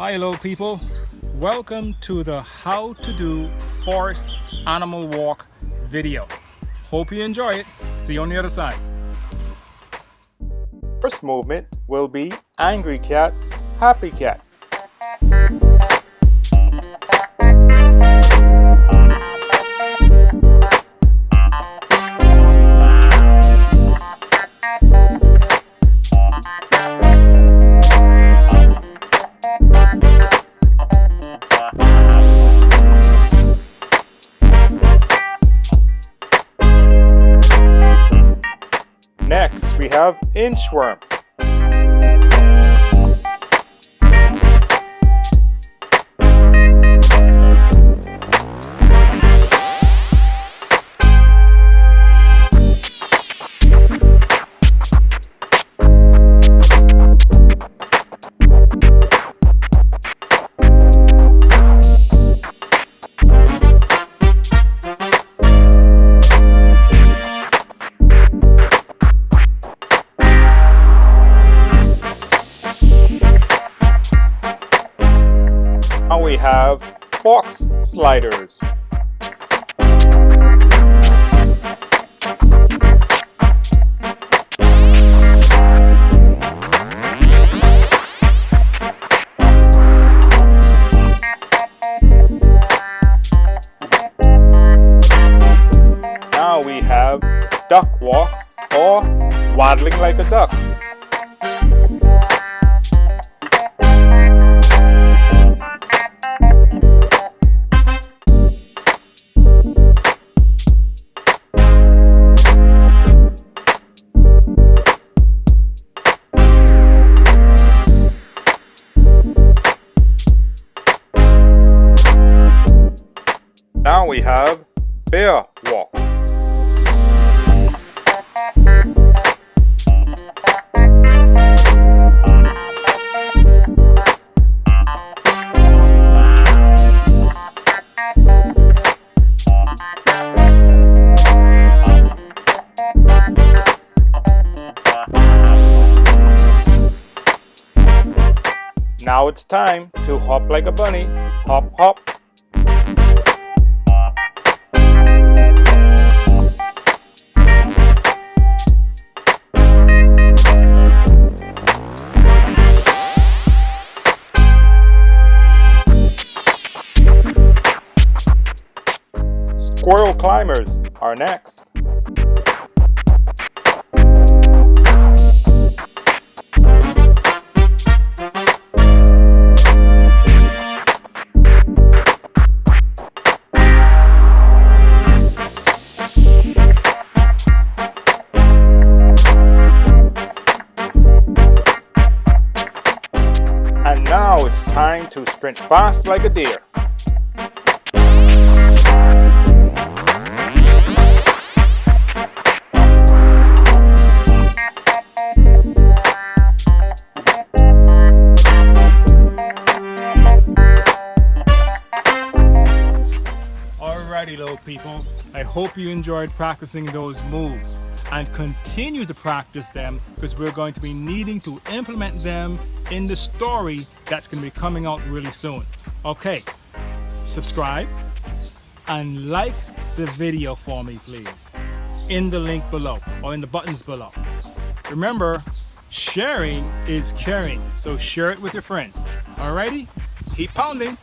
Hi, hello people. Welcome to the how to do forest animal walk video. Hope you enjoy it. See you on the other side. First movement will be angry cat, happy cat. Next, we have inchworm. Now we have fox sliders. Now we have duck walk or waddling like a duck. Now we have bear walk. Now it's time to hop like a bunny. Hop, hop. Squirrel climbers are next. And now it's time to sprint fast like a deer. Alrighty, little people. I hope you enjoyed practicing those moves and continue to practice them because we're going to be needing to implement them in the story that's going to be coming out really soon. Okay, subscribe and like the video for me, please, in the link below or in the buttons below. Remember, sharing is caring, so share it with your friends. Alrighty, keep pounding.